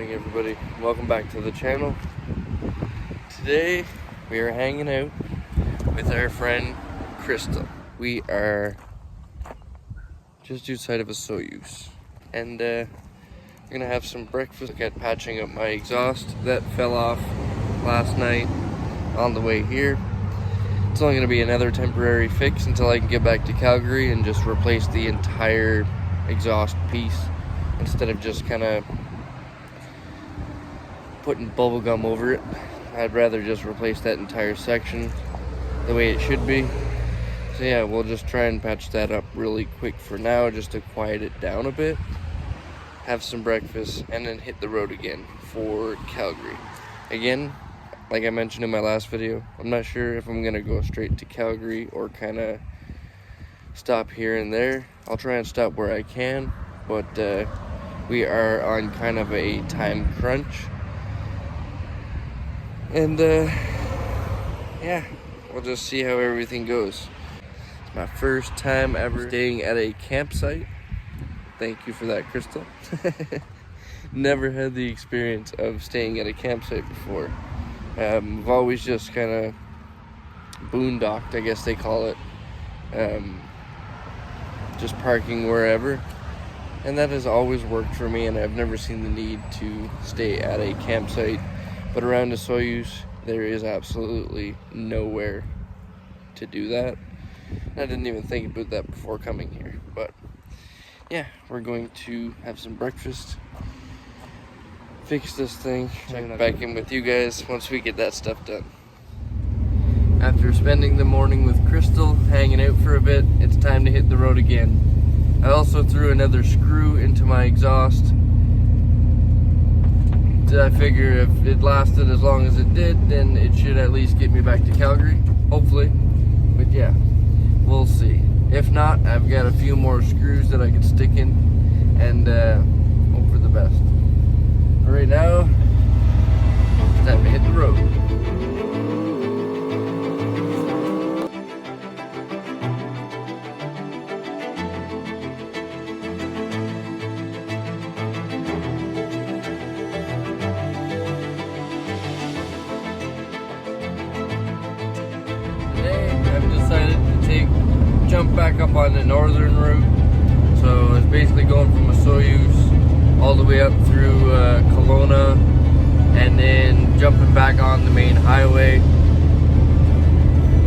morning, everybody. Welcome back to the channel. Today we are hanging out with our friend Crystal. We are just outside of a Soyuz, and we're gonna have some breakfast. Look at patching up my exhaust that fell off last night on the way here. It's only gonna be another temporary fix until I can get back to Calgary and just replace the entire exhaust piece instead of just kind of putting bubble gum over it. I'd rather just replace that entire section the way it should be. So yeah, we'll just try and patch that up really quick for now, just to quiet it down a bit, have some breakfast, and then hit the road again for Calgary. Again, like I mentioned in my last video, I'm not sure if I'm gonna go straight to Calgary or kind of stop here and there. I'll try and stop where I can, but we are on kind of a time crunch. And yeah, we'll just see how everything goes. It's my first time ever staying at a campsite. Thank you for that, Crystal. Never had the experience of staying at a campsite before. I've always just kind of boondocked, I guess they call it. Just parking wherever. And that has always worked for me, and I've never seen the need to stay at a campsite. But around the Soyuz, there is absolutely nowhere to do that. I didn't even think about that before coming here. But yeah, we're going to have some breakfast, fix this thing, check back in with you guys once we get that stuff done. After spending the morning with Crystal, hanging out for a bit, it's time to hit the road again. I also threw another screw into my exhaust. I figure if it lasted as long as it did, then it should at least get me back to Calgary, hopefully. But yeah, we'll see. If not, I've got a few more screws that I can stick in and hope for the best. But right now, it's time to hit the road. Jump back up on the northern route, so it's basically going from a Soyuz all the way up through Kelowna, and then jumping back on the main highway,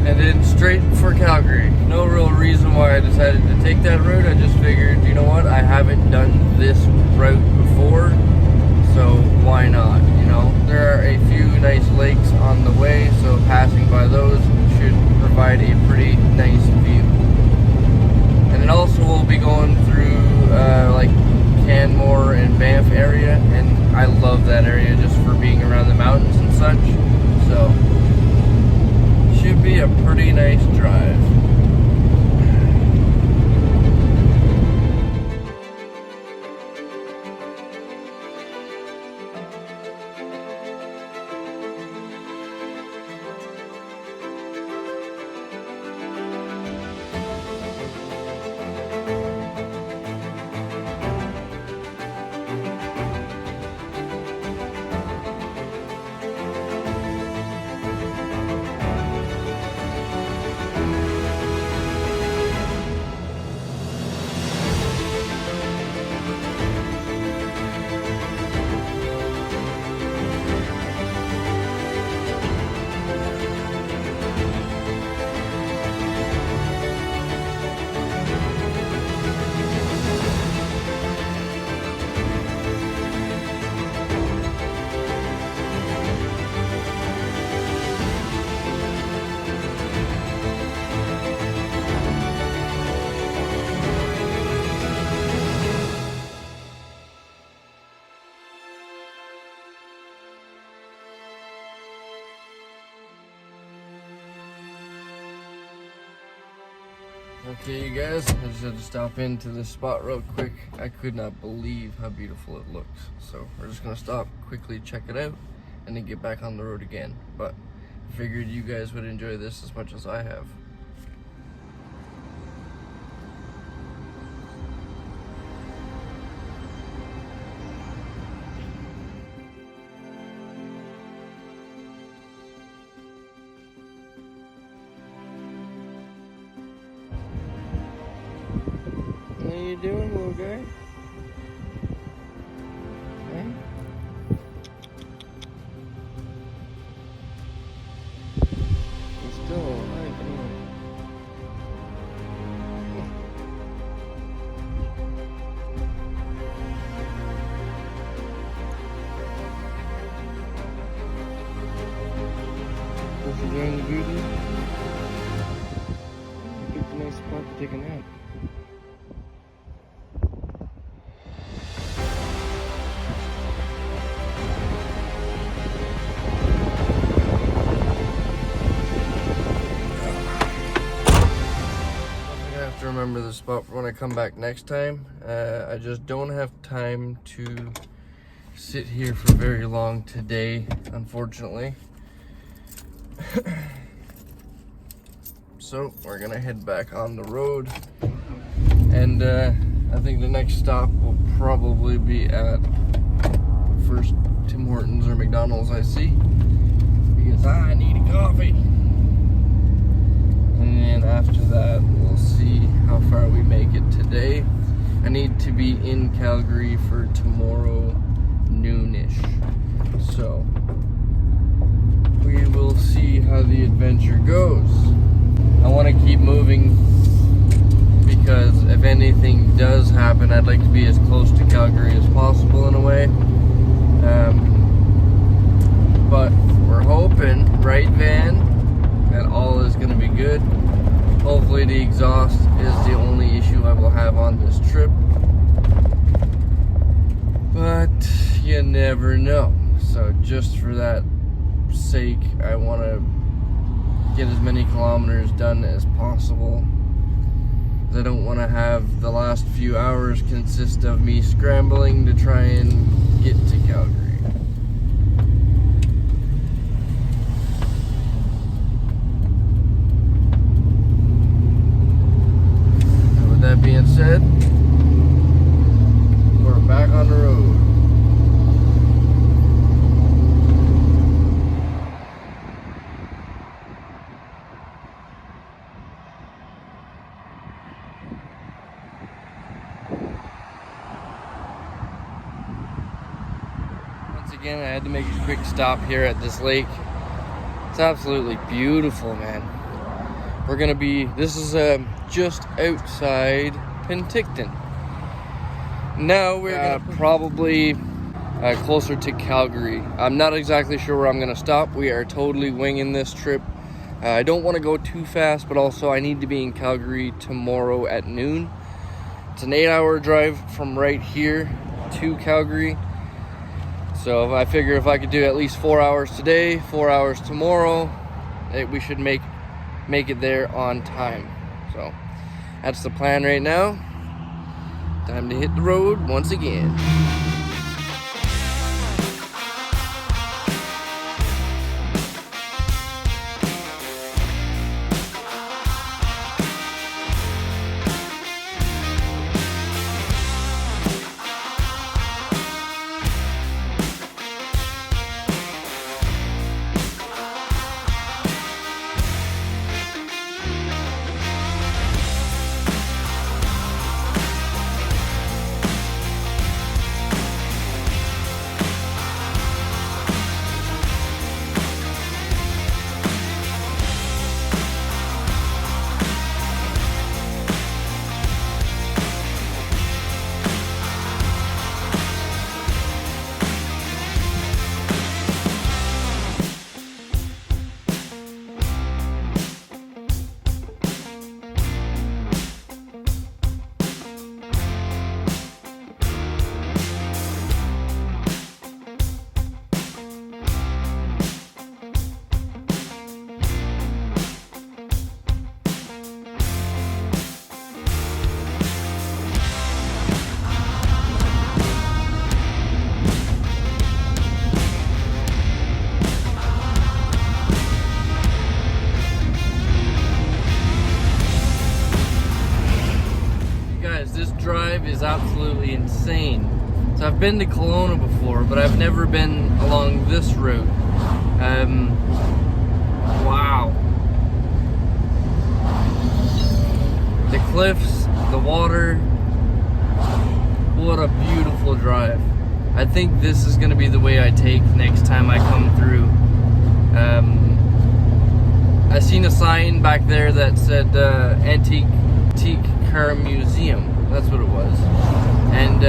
and then straight for Calgary. No real reason why I decided to take that route. I just figured, you know what, I haven't done this route before, so why not? You know, there are a few nice lakes on the way, so passing by those should provide a pretty nice view. And then also we'll be going through like Canmore and Banff area, and I love that area just for being around the mountains and such. So should be a pretty nice drive. Okay, you guys, I just had to stop into this spot real quick. I could not believe how beautiful it looks. So we're just gonna stop, quickly check it out, and then get back on the road again. But I figured you guys would enjoy this as much as I have. you doing, little guy? Hey? He's still alive, anyway. Just enjoying the beauty. You picked a nice spot to take a nap. To remember the spot for when I come back next time. I just don't have time to sit here for very long today, unfortunately. So we're gonna head back on the road, and I think the next stop will probably be at first Tim Hortons or McDonald's I see, because I need a coffee. And then after that, we'll see how far we make it today. I need to be in Calgary for tomorrow noonish. So we will see how the adventure goes. I want to keep moving because if anything does happen, I'd like to be as close to Calgary as possible in a way. But we're hoping, right, Van, that all is going to be good. Hopefully the exhaust is the only issue I will have on this trip, but you never know. So just for that sake, I want to get as many kilometers done as possible. I don't want to have the last few hours consist of me scrambling to try and get to Calgary. That being said, we're back on the road. Once again, I had to make a quick stop here at this lake. It's absolutely beautiful, man. We're gonna be, this is just outside Penticton. Now we're probably closer to Calgary. I'm not exactly sure where I'm gonna stop. We are totally winging this trip. I don't want to go too fast, but also I need to be in Calgary tomorrow at noon. It's an 8-hour drive from right here to Calgary. So I figure if I could do at least 4 hours today, 4 hours tomorrow, we should make it there on time. So that's the plan right now. Time to hit the road once again. drive is absolutely insane. So I've been to Kelowna before, but I've never been along this route. Wow. The cliffs, the water, What a beautiful drive. I think this is going to be the way I take next time I come through. I seen a sign back there that said Antique Car Museum. That's what it was. And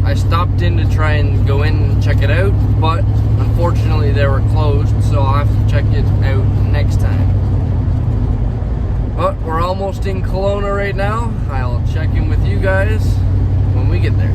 I stopped in to try and go in and check it out, but unfortunately they were closed, so I'll have to check it out next time. But we're almost in Kelowna right now. I'll check in with you guys when we get there.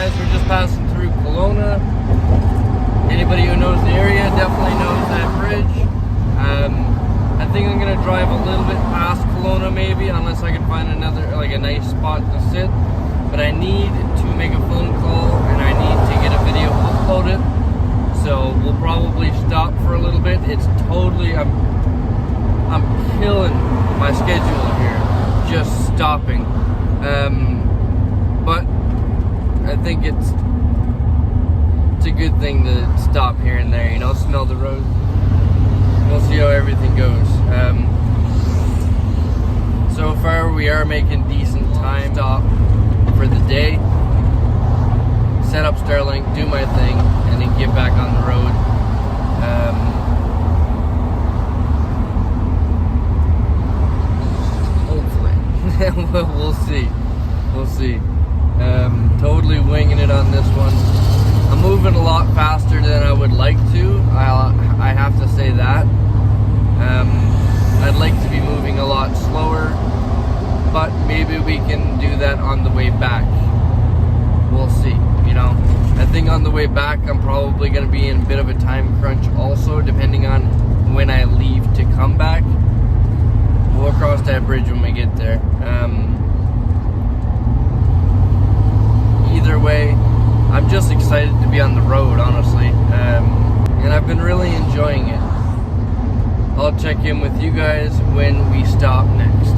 We're just passing through Kelowna. Anybody who knows the area definitely knows that bridge. I think I'm gonna drive a little bit past Kelowna maybe, unless I can find another, like a nice spot to sit. But I need to make a phone call and I need to get a video uploaded. So we'll probably stop for a little bit. It's totally, I'm killing my schedule here, just stopping. But I think it's a good thing to stop here and there, you know, smell the road. We'll see how everything goes. So far we are making decent time. Stop for the day, set up Starlink, do my thing, and then get back on the road. Hopefully. We'll see. Totally winging it on this one. I'm moving a lot faster than I would like to. I have to say that. I'd like to be moving a lot slower, but maybe we can do that on the way back. We'll see, you know. I think on the way back I'm probably going to be in a bit of a time crunch also, depending on when I leave to come back. We'll cross that bridge when we get there. Either way, I'm just excited to be on the road, honestly, and I've been really enjoying it. I'll check in with you guys when we stop next.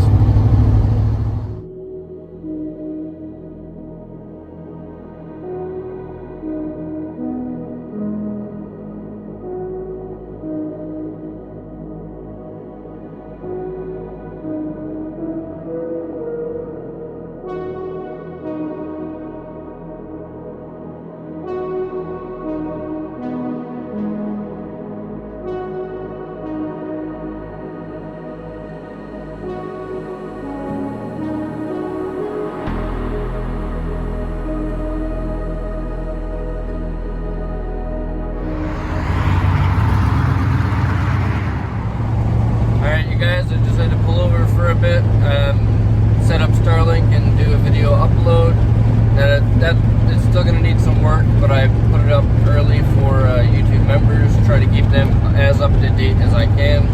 Guys, I just had to pull over for a bit, set up Starlink and do a video upload. That is still going to need some work, but I put it up early for YouTube members, try to keep them as up to date as I can.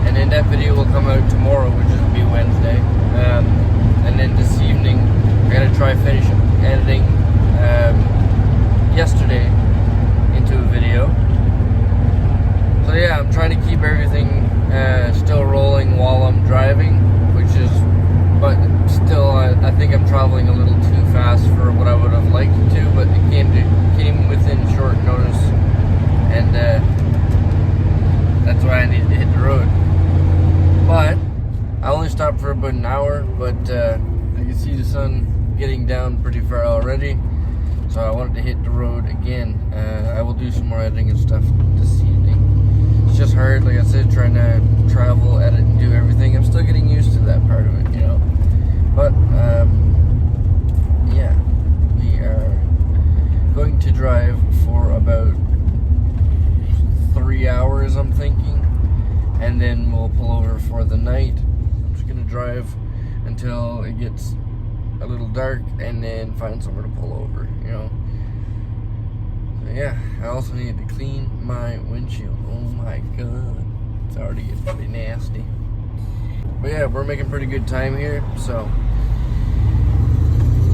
And then that video will come out tomorrow, which will be Wednesday. And then this evening, I'm going to try finish editing yesterday into a video. So yeah, I'm trying to keep everything still rolling while I'm driving, but still, I think I'm traveling a little too fast for what I would have liked to, but it came within short notice, and that's why I needed to hit the road. But I only stopped for about an hour, but I can see the sun getting down pretty far already, so I wanted to hit the road again. I will do some more editing and stuff this evening. It's just hard, like I said, trying to travel, edit, and do everything. I'm still getting used to that part of it, you know. But yeah, we are going to drive for about 3 hours, I'm thinking, and then we'll pull over for the night. I'm just gonna drive until it gets a little dark and then find somewhere to pull over, you know. So yeah, I also need to clean my windshield. Oh my god, it's already getting pretty nasty. But yeah, we're making pretty good time here, so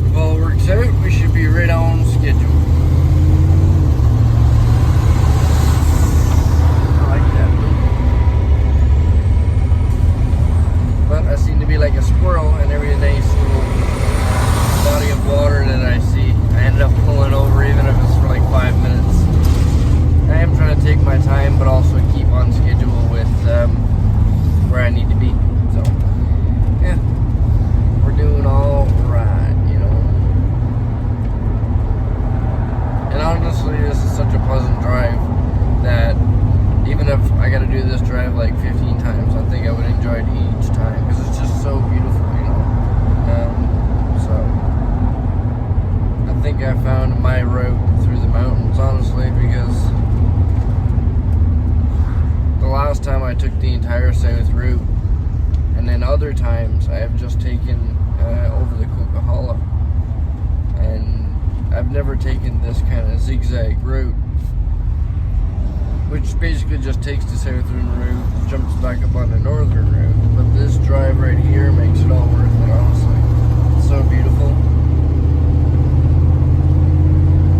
if all works out, we should be right on schedule. I like that. But I seem to be like a squirrel, and every nice little body of water that I see, I end up pulling over, even if it's for like 5 minutes. I am trying to take my time, but also keep on schedule with where I need to be. So, yeah, we're doing all right, you know. And honestly, this is such a pleasant drive that even if I got to do this drive like 15 times, I think I would enjoy it each time because it's just so beautiful, you know. So, I think I found my route through the mountains, honestly, because the last time I took the entire south route, and then other times I have just taken over the Coquihalla, and I've never taken this kind of zigzag route, which basically just takes the southern route, jumps back up on the northern route. But this drive right here makes it all worth it, honestly. It's so beautiful.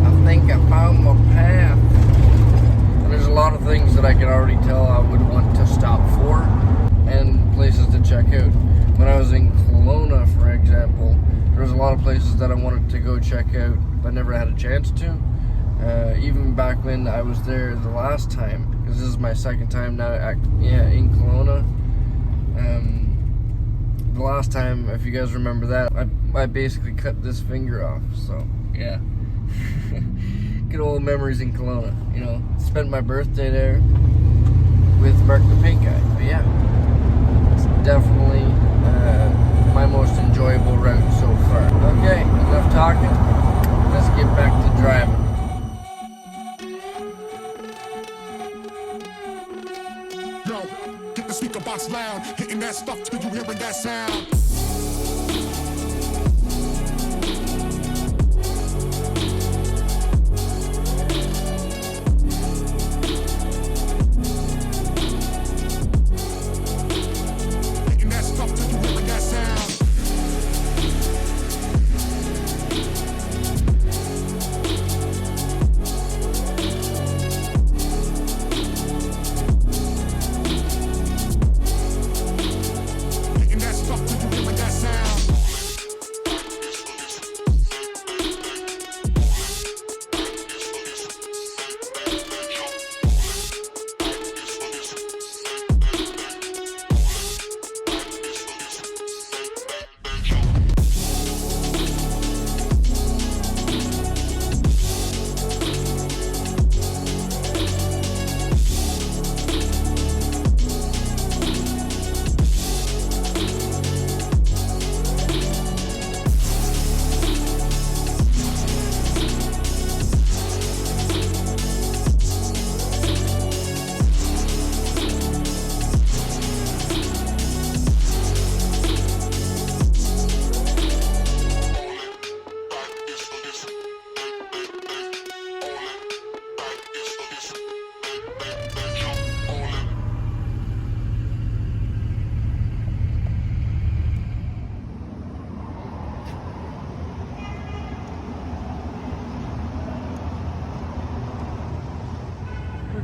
I think I found my path. And there's a lot of things that I can already tell I would want to stop for, and places to check out. When I was in Kelowna, for example, there was a lot of places that I wanted to go check out, but never had a chance to. Even back when I was there the last time, because this is my second time now in Kelowna. The last time, if you guys remember that, I basically cut this finger off, so yeah. Good old memories in Kelowna, you know. Spent my birthday there with Mark the Paint Guy, but yeah, it's definitely my most enjoyable route so far. Okay, enough talking, let's get back to driving. Yo, get the speaker box loud, hitting that stuff till you hearing that sound.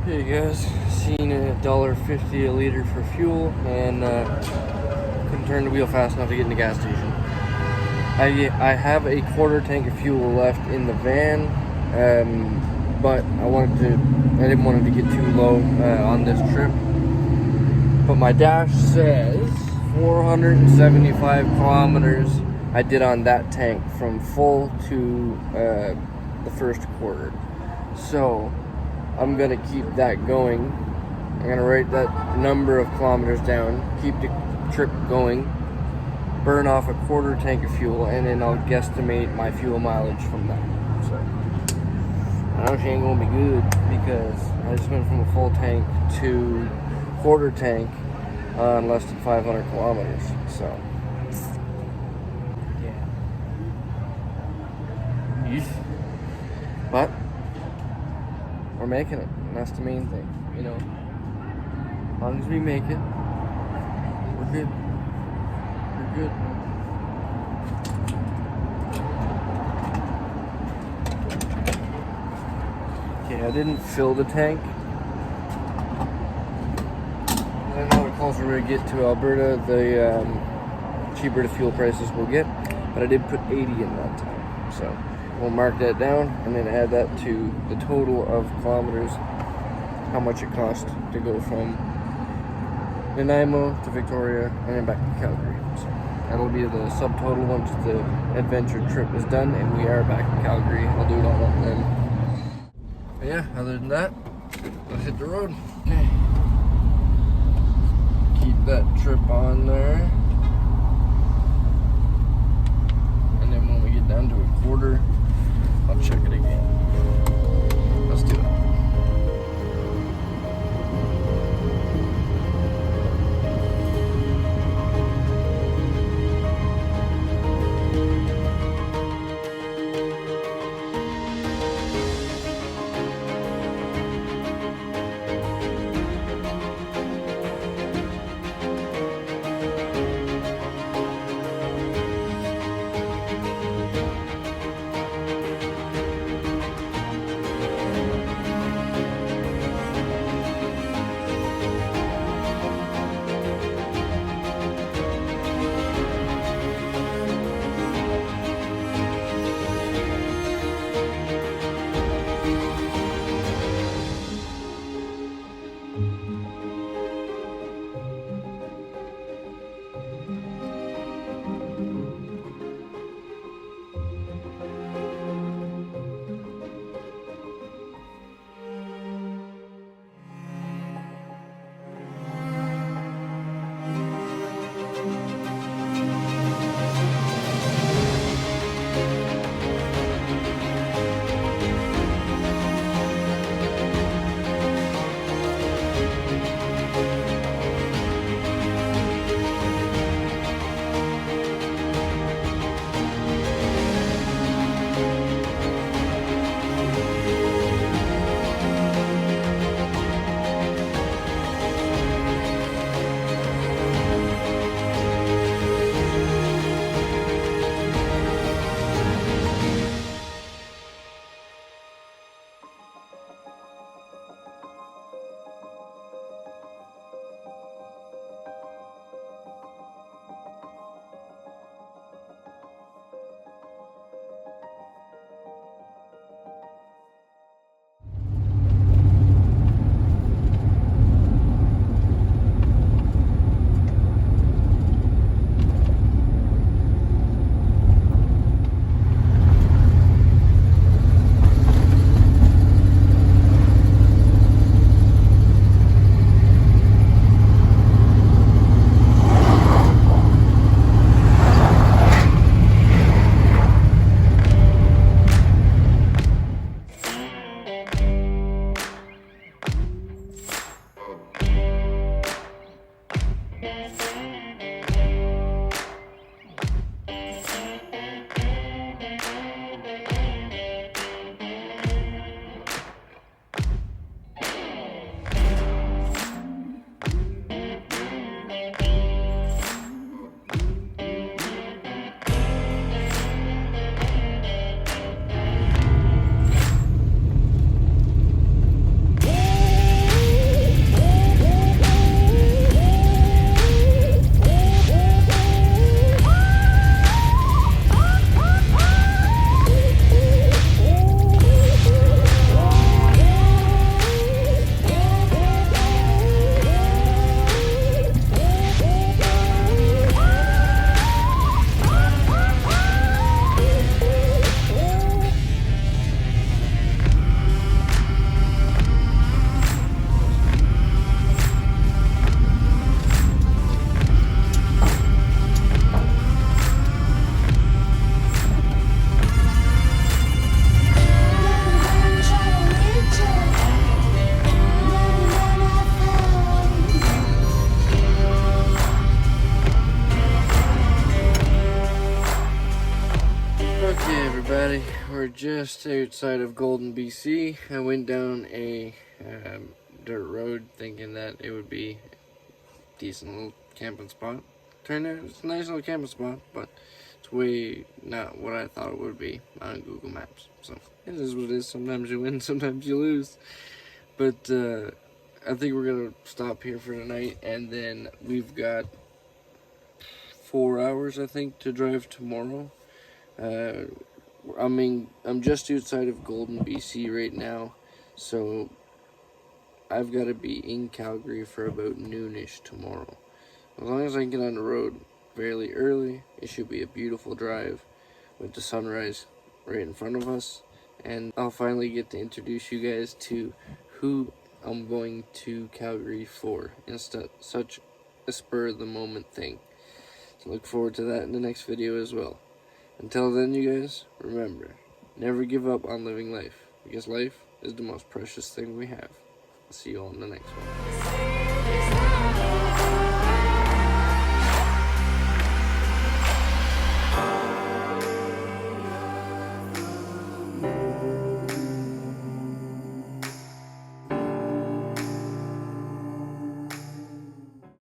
Okay guys, seen $1.50 a liter for fuel, and couldn't turn the wheel fast enough to get in the gas station. I have a quarter tank of fuel left in the van, but I didn't want it to get too low on this trip. But my dash says 475 kilometers I did on that tank from full to the first quarter. So I'm gonna keep that going. I'm gonna write that number of kilometers down, keep the trip going, burn off a quarter tank of fuel, and then I'll guesstimate my fuel mileage from that. So I know she ain't gonna be good because I just went from a full tank to quarter tank on less than 500 kilometers. So yeah. But we're making it, and that's the main thing, you know. As long as we make it, we're good. We're good. Okay, I didn't fill the tank. I know the closer we get to Alberta, the cheaper the fuel prices will get. But I did put 80 in that time, so we'll mark that down and then add that to the total of kilometers, how much it cost to go from Nanaimo to Victoria and then back to Calgary. So that'll be the subtotal once the adventure trip is done and we are back in Calgary. I'll do it all then. But yeah, other than that, let's hit the road. Okay. Keep that trip on there. And then when we get down to a quarter, I'll check it again. Let's do it. we're just outside of Golden, BC. I went down a dirt road thinking that it would be a decent little camping spot. Turned out it's a nice little camping spot, but it's way not what I thought it would be on Google Maps. So it is what it is. Sometimes you win, sometimes you lose. But I think we're gonna stop here for tonight, and then we've got 4 hours, I think, to drive tomorrow. I'm just outside of Golden, BC right now, so I've got to be in Calgary for about noonish tomorrow. As long as I can get on the road fairly early, it should be a beautiful drive with the sunrise right in front of us, and I'll finally get to introduce you guys to who I'm going to Calgary for instead such a spur of the moment thing. So look forward to that in the next video as well. Until then, you guys, remember, never give up on living life, because life is the most precious thing we have. I'll see you all in the next one.